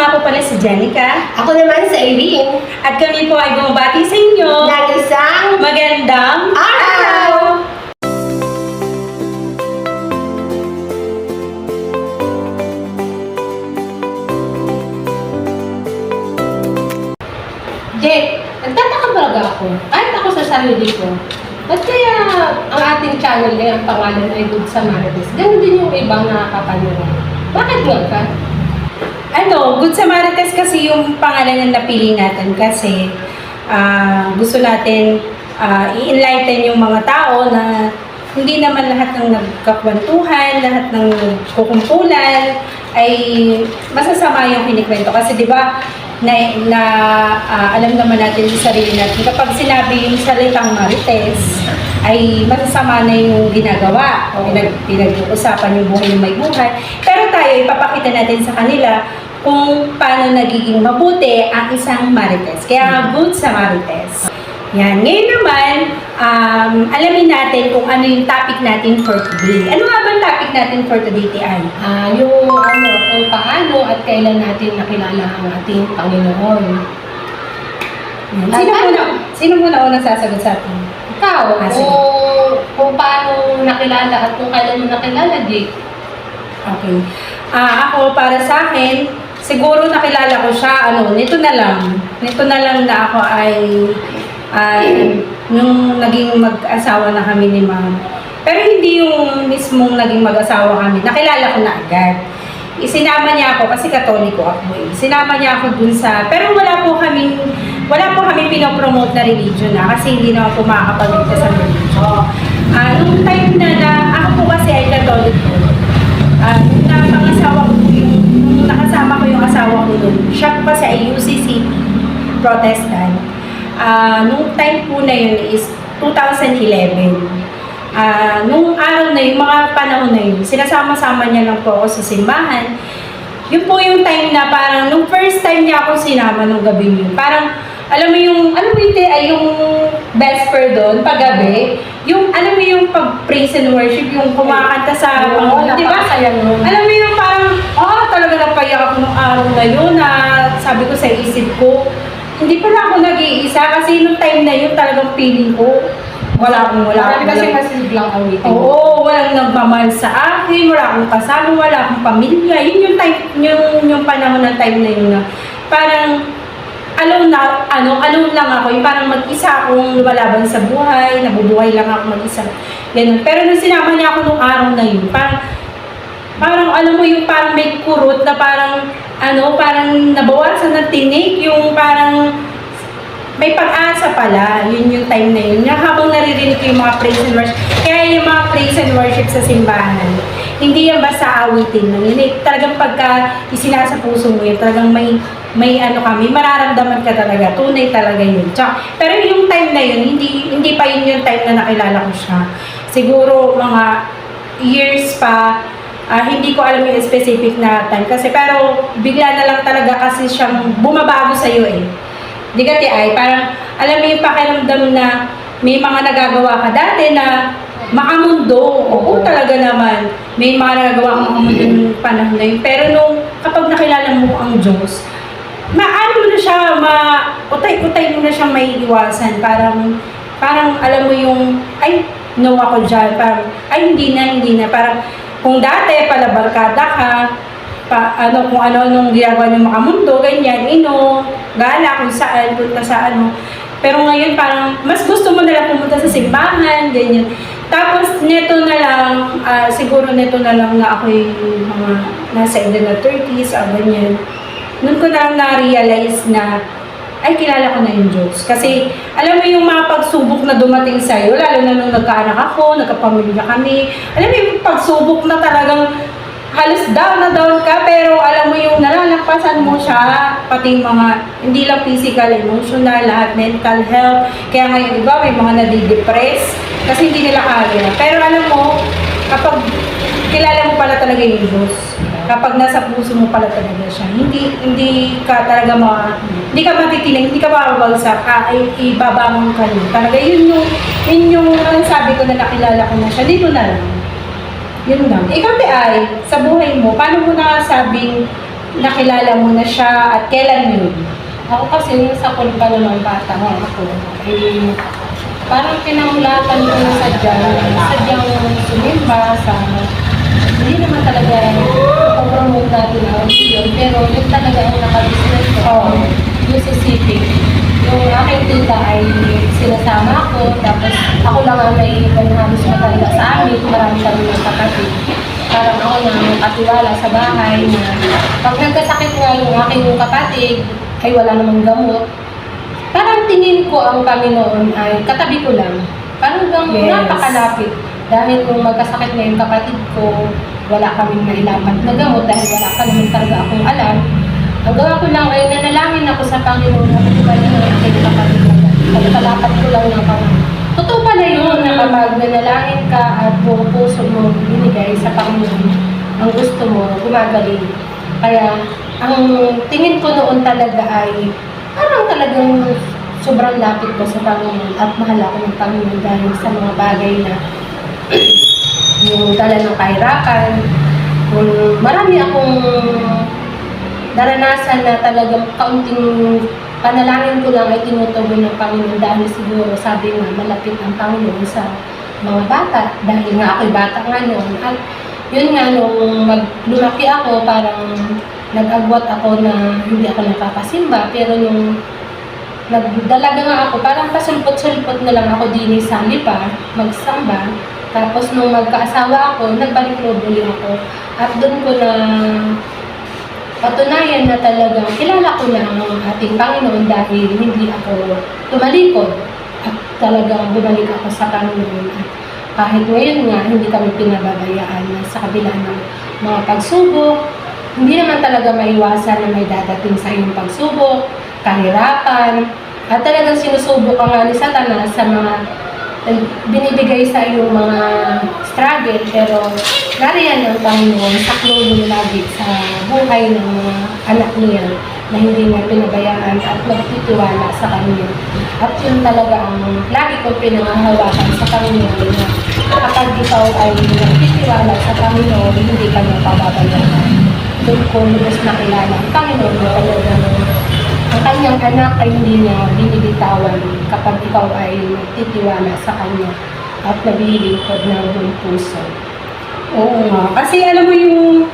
nga po pala si Jenica. Ako naman si Irene. At kami po ay bumabati sa inyo. Ng isang Magandang araw! Jet, nagtataka talaga ako. Kahit ako sa sarili ko. Ba't kaya ang ating channel ay ang pangalan ay Good Samaritans? Ganun din yung ibang nakakapanood. Bakit nga ka? Good Samaritans kasi yung pangalan na napili natin kasi gusto natin i-enlighten yung mga tao na hindi naman lahat ng nagkakwentuhan, lahat ng kukumpulan ay masasama yung kinikwento. Kasi di ba, alam naman natin sa sarili natin, kapag sinabi yung salitang marites, ay masasama na yung ginagawa. Pinag-uusapan yung buhay yung may buhay. Pero tayo, ipapakita natin sa kanila kung paano nagiging mabuti ang isang marites. Kaya good sa marites. Yan. Ngayon naman, alamin natin kung ano yung topic natin for today. Ano nga ba ang topic natin for today, Tian? Kung paano at kailan natin nakilala ang ating Panginoon. Sino muna unang sasagot sa atin? Ikaw, kung paano nakilala at kung kailan mo nakilala, Jake? Okay. Ako, para sa akin, siguro nakilala ko siya, nito na lang na ako ay nung naging mag-asawa na kami ni Ma'am. Pero hindi yung mismong naging mag-asawa kami. Nakilala ko na agad. Isinama niya ako, kasi Katoliko ako eh. Sinama niya ako dun sa, pero wala po kami pinopromote na religion kasi hindi naman po makakapagligtas sa religion. Nung time na ako po kasi ay Katoliko. Nung nakasama ko yung asawa ko dun, siya po kasi ay UCC Protestant. Nung time po na yun is 2011. Nung araw na yun, mga panahon na yun, sinasama-sama niya lang po ako sa simbahan. Yun po yung time na parang, nung first time niya ako sinama nung gabi yun, parang, yung vesper doon, paggabi, yung pag-praise and worship, yung kumakanta sa Panginoon, di ba? Alam mo yung parang, talaga napayak ako nung araw na yun, na sabi ko sa isip ko, hindi pala ako nag-iisa kasi nung time na yun talagang feeling ko wala akong Kasi biglang awitin. Oo, walang nagmamahal sa akin, wala akong kasama, wala akong pamilya. Yun yung time, yung panahon ng time na yun na parang alone lang ako, yung parang mag-isa akong lumalaban sa buhay, nabubuhay lang ako mag-isa. Ganun. Pero nung sinama niya ako nung araw na yun, parang alam mo yung parang may kurot na parang nabawasan ng tinik, yung parang may pag-asa pala, yun yung time na yun. Habang naririnig ko yung mga praise and worship, kaya yung mga praise and worship sa simbahan, hindi yan basta awitin lang. Yun, talagang pagka isinasa puso mo yun, talagang may mararamdaman ka talaga, tunay talaga yun. Pero yung time na yun, hindi pa yun yung time na nakilala ko siya. Siguro mga years pa, hindi ko alam yung specific na time kasi pero bigla na lang talaga kasi siyang bumabago sa iyo eh. Di ka ay parang alam mo yung pakiramdam na may mga nagagawa ka dati na makamundo. Oo, talaga naman. May mga nagagawa kang makamundo ng panahon na yun. Pero kapag nakilala mo ang Diyos, mo na siya, utay mo na siyang may iwasan. Parang alam mo yung, no ako dyan. Parang, hindi na. Parang, kung dati pala barkada ka, kung ano-anong ginagawa ng makamundo, ganyan, gala kung saan, punta sa Pero ngayon parang, mas gusto mo nalang pumunta sa simbahan, ganyan. Tapos, neto na lang na ako'y mga nasa edad na 30s, ganyan. Noon ko na lang na-realize na, kilala ko na yung Diyos. Kasi, alam mo yung mga pagsubok na dumating sa'yo, lalo na nung nagkaanak ako, nagkapamilya kami, alam mo yung pagsubok na talagang halos down ka, pero alam mo yung nalalakpasan mo siya, pati mga, hindi lang physical, emotional, lahat, mental health. Kaya ngayon, iba, may mga nadidepress, kasi hindi nila kaya. Pero alam mo, kapag kilala mo pala talaga yung Diyos, kapag nasa puso mo pala talaga siya, hindi ka talaga hindi ka matitinig, hindi ka mababagsak, ibabangon ka nun. Talaga yun yung sabi ko na nakilala ko na siya, dito na lang. Yun lang. Ikaw, Te, sa buhay mo, paano mo nasabing nakilala mo na siya at kailan yun? Ako kasi nung sa pool pa naman bata nga ako, eh, parang pinangulatan ko na sadyang sumimba sa, hindi naman talaga promote natin ang religion, pero yun talaga ang nakabusiness ko, yung sisipin. Yung aking tita ay sinasama ko, tapos ako lang ang naiiwan halos matanda sa amin, marami kami ng kapatid. Parang ako na nakatiwala sa bahay na pag nagkasakit nga yung aking kapatid, ay wala namang gamot. Parang tingin ko ang Panginoon ay katabi ko lang. Parang napakalapit. Dahil kung magkasakit na yung kapatid ko, wala kaming nailapat na gamot dahil wala pa naman talaga akong alam. Ang gawa ko lang ay nanalangin ako sa Panginoon na pagkakali ng aking kapatid. Pagkalapat ko lang ng Panginoon. Totoo pala yun na kapag nanalangin ka at buong puso mo binigay sa Panginoon, ang gusto mo, gumagaling. Kaya, ang tingin ko noon talaga ay parang talagang sobrang lapit ko sa Panginoon at mahal ako ng Panginoon dahil sa mga bagay na yung dala ng kahirapan. Marami akong naranasan na talagang kaunting panalangin ko lang ay tinutugon ng Panginoon dahil siguro sabi nga malapit ang Panginoon sa mga bata dahil nga ako'y bata nga noon. At yun nga, nung lumaki ako, parang nag-agwat ako na hindi ako nakapasimba, pero nung nagdalaga nga ako, parang pasulpot-sulpot na lang ako din sa lipa, magsamba. Tapos nung magkaasawa ako, nagbalik loob ulit ako. At doon ko na patunayan na talagang kilala ko na ang ating Panginoon dahil hindi ako tumalikod. At talagang bumalik ako sa Panginoon. At kahit ngayon nga, hindi kami pinababayaan na sa kabila ng mga pagsubok, hindi naman talaga maiwasan na may dadating sa iyong pagsubok, kahirapan, at talagang sinusubok ka nga ni Satanas sa mga binibigay sa iyong mga struggle, pero nariyan ang Panginoon, saklolo lagi sa buhay ng mga anak niya na hindi niya pinabayaan at nagtitiwala sa Kanya. At yun talaga ang lagi ko pinangahawakan sa Panginoon na kapag ikaw ay nagtitiwala sa Panginoon, hindi ka niya pababayaan. Doon ko lubos nakilala ang Panginoon na talagang ang kanyang anak ay hindi niya binibitawan kapag ikaw ay nagtitiwala sa Kanya at nabililingkod ng buong puso. Oo nga. Kasi alam mo yung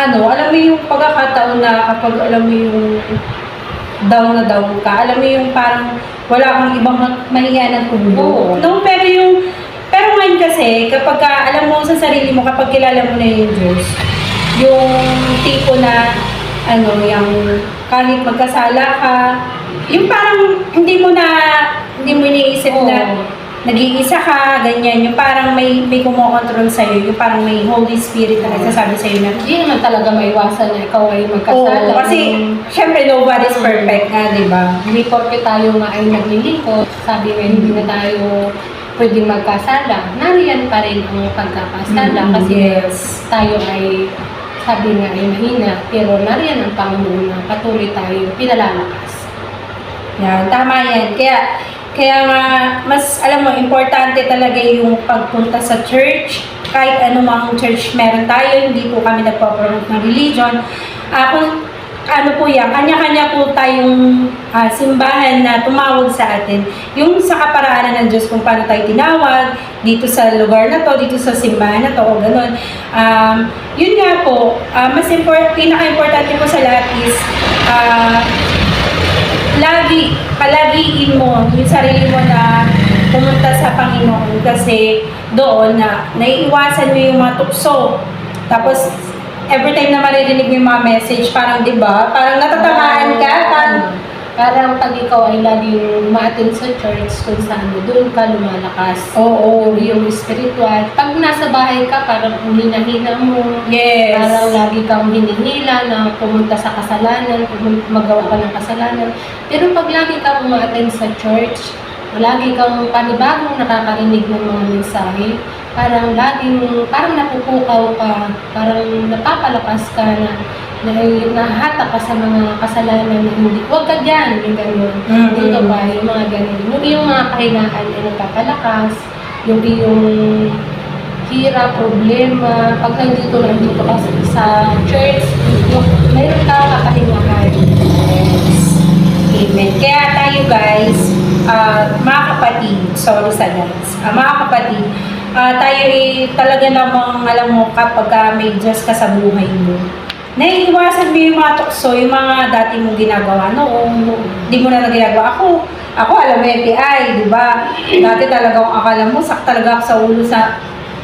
alam mo yung pagkakataon na kapag alam mo yung down na down ka, alam mo yung parang wala kang ibang mahiya ng tubo. No, pero ngayon kasi, kapag alam mo sa sarili mo, kapag kilala mo na yung Diyos, yung tipo na, yung kahit magkasala ka, yung parang hindi mo iniisip na nag-iisa ka, ganyan, yung parang may kumokontrol sa'yo, yung parang may Holy Spirit na nagsasabi sa'yo na, hindi naman talaga maiwasan na ikaw ay magkasala. Kasi, syempre, nobody's perfect nga, di ba? Hindi porke tayo nga ay naglilingkod, sabi nga hindi na tayo pwedeng magkasala, nariyan pa rin ang pagkakasala kasi tayo ay, sabi nga ay mahina, pero nariyan ang Panginoon na patuloy tayo pinalalakas. Yan, tama yan. Kaya nga, mas, alam mo, importante talaga yung pagpunta sa church. Kahit anumang church meron tayo, hindi po kami nagpo-promote ng religion. Kung ano po yan, kanya-kanya po tayong simbahan na tumawag sa atin. Yung sa kaparaanan ng Diyos kung paano tayo tinawag, dito sa lugar na to, dito sa simbahan na to, o gano'n. Yun nga po, pinaka-importante po sa lahat is, palagiin mo yung sarili mo na pumunta sa Panginoon kasi doon na naiiwasan mo yung mga tukso. Tapos, every time na maririnig mo yung mga message, parang diba, parang natatamaan ka, parang pag ikaw ay laging ma-attend sa church kung saan doon ka lumalakas. Oo. Yung spiritual. Pag nasa bahay ka, parang hina-hina mo. Yes. Parang lagi kang hinihila na pumunta sa kasalanan, magawa ka ng kasalanan. Pero pag lagi kang ma-attend sa church, lagi kang panibagong nakakarinig ng mga mensahe, parang napupukaw ka, parang napapalakas ka na nahata ka sa mga kasalanan na hindi, huwag ka dyan, yung gano'n. Dito ba, yung mga gano'n. Yung iyong mga kahinaan ay nagpapalakas, yung iyong hirap, problema, pag nandito ka sa church, mayroon ka kakahingahan. Amen. Kaya tayo guys, mga kapatid, sorry sa guys, mga kapatid, tayo talaga namang alam mo kapag may Diyos ka sa buhay mo, naiiwasan mo yung mga tukso, yung mga dati mong ginagawa noong hindi mo na ginagawa. Ako alam mo yung TI, di ba? Dati talaga akala mo, sak talaga ako sa ulo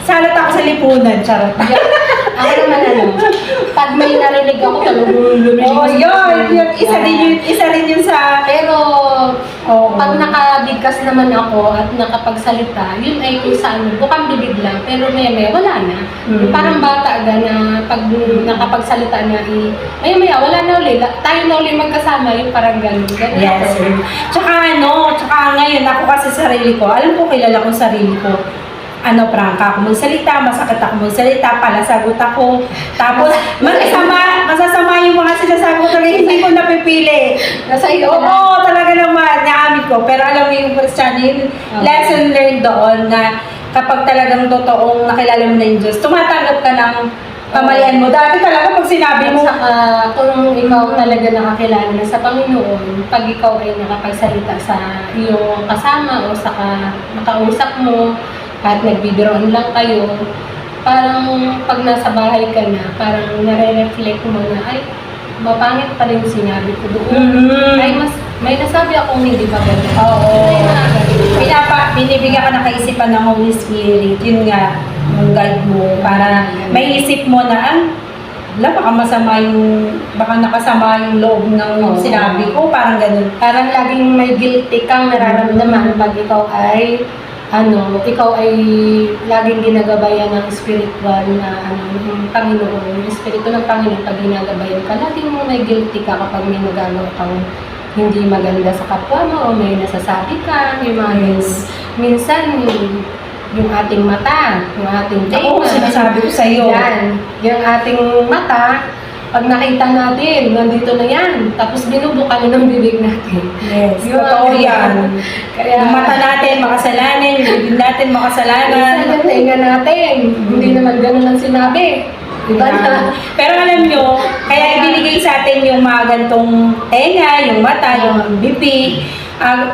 salat ako sa lipunan, charot. Ako naman pag may narinig ako, lumilin. Oh, yun, isa rin yun sa... Pero, Oo. pag nakabigkas naman ako at nakapagsalita, yun ay kung saan, bukang bibig lang, pero maya wala na. Mm. Parang bata na pag nakapagsalita na, maya wala na uli, tayo na uli magkasama, yung parang ganun. Ganun Yes. ako. Tsaka ngayon, ako kasi sarili ko, alam ko, kilala ko sarili ko. Prangka ako magsalita, masakit ako magsalita, palasagot ako. Tapos, masasama yung mga sinasabi ko talaga, hindi ko napipili. Nasa iyo na. Oo, talaga naman, naamin ko. Pero alam mo yung Christian, yung lesson learned doon na kapag talagang totoong nakilala mo na yung Diyos, tumatanggap ka ng kamalian mo. Dati talaga pag sinabi mo, At saka, kung ikaw talaga nakakilala na sa Panginoon, pag ikaw ay nakapagsalita sa iyong kasama o sa makausap mo, at nagbibiroan lang kayo, parang pag nasa bahay ka na, parang nare-reflect mo na, ay, mapangit pa rin sinabi ko doon. Ay, may nasabi akong hindi pa ganda. Oo. Ay, mga ganun. Binibigyan ka ng kaisipan ng Holy Spirit. Yun nga, yung guide mo. Para may isip mo na, baka nakasama yung loob ng sinabi ko. Parang ganun. Parang laging may guilty kang nararamdaman pag ikaw ay laging ginagabayan ng spiritual na yung Panginoon, yung Espiritu ng Panginoon pag ginagabayan ka, laging mo may guilty ka kapag may nagagawa kang hindi maganda sa kapwa mo o may nasasabi ka, yung mga minsan yung ating mata, yung ating Ako, sinasabi ko sa'yo. Yan, yung ating mata, pag nakita natin, nandito na yan. Tapos binubukan ng bibig natin. Yes, Yung totoo yan. Kaya, Yung mata natin, makasalanan. Yung bibig natin, makasalanan. minsan yung tenga natin, hindi naman ganun ang sinabi. Diba na? Pero alam nyo, kaya ibinigay sa atin yung mga gantong tenga, yung mata, yung bibig.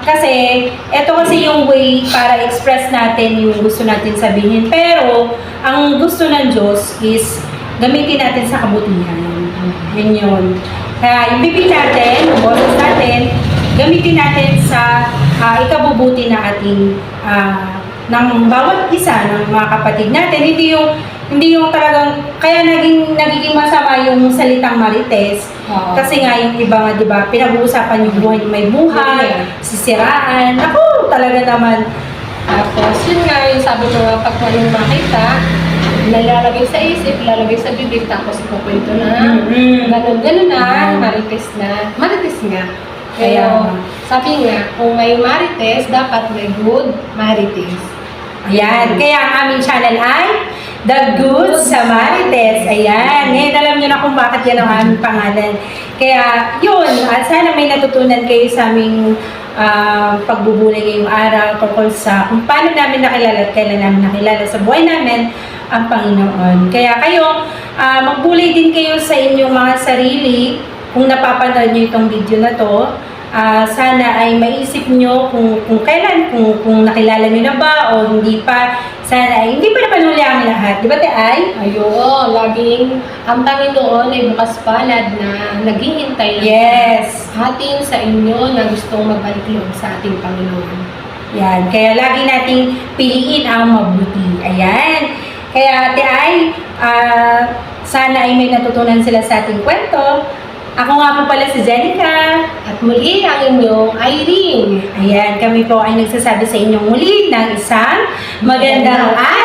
Kasi, ito kasi yung way para express natin yung gusto natin sabihin. Pero, ang gusto ng Diyos is gamitin natin sa kabutihan. Yun yun. Kaya yung bibig natin, yung boses natin, gamitin natin sa ikabubuti na ating ng bawat isa ng mga kapatid natin. Hindi yung talagang, kaya nagiging masama yung salitang marites. Oo. Kasi nga yung iba nga, di ba, pinag-uusapan yung buhay may buhay, sisiraan. Ako, talaga naman. Tapos, yun nga yung sabi ko nga, pag walang makita, nalalagay sa isip, lalagay sa bibig, tapos ikukwento na. Ganun na, marites na. Marites nga. Kaya, sabi nga, kung may marites, dapat may good marites. Ayan. Kaya ang aming channel ay The Good Samarites. Ayan. Ngayon alam nyo na kung bakit yan ang aming pangalan. Kaya yun, sana may natutunan kayo sa aming pagbubulay ngayong araw tungkol sa kung paano namin nakilala at kailan namin nakilala sa buhay namin ang Panginoon. Kaya kayo, magbulay din kayo sa inyong mga sarili kung napapanood nyo itong video na to. Sana ay maisip nyo kung kailan, kung nakilala nyo na ba o hindi pa. Sana ay hindi pa naman huli ang lahat. Di ba, Te Ay? Ayun, laging ang Panginoon ay bukas palad na naghihintay lang Yes. atin sa inyo na gustong magbalik loob sa ating Panginoon. Yan. Kaya lagi nating piliin ang mabuti. Ayan. Kaya, Te Ay, sana ay may natutunan sila sa ating kwento. Ako nga po pala si Jenica. At muli ang inyong Irene. Ayan, kami po ay nagsasabi sa inyong muli ng isang magandang araw.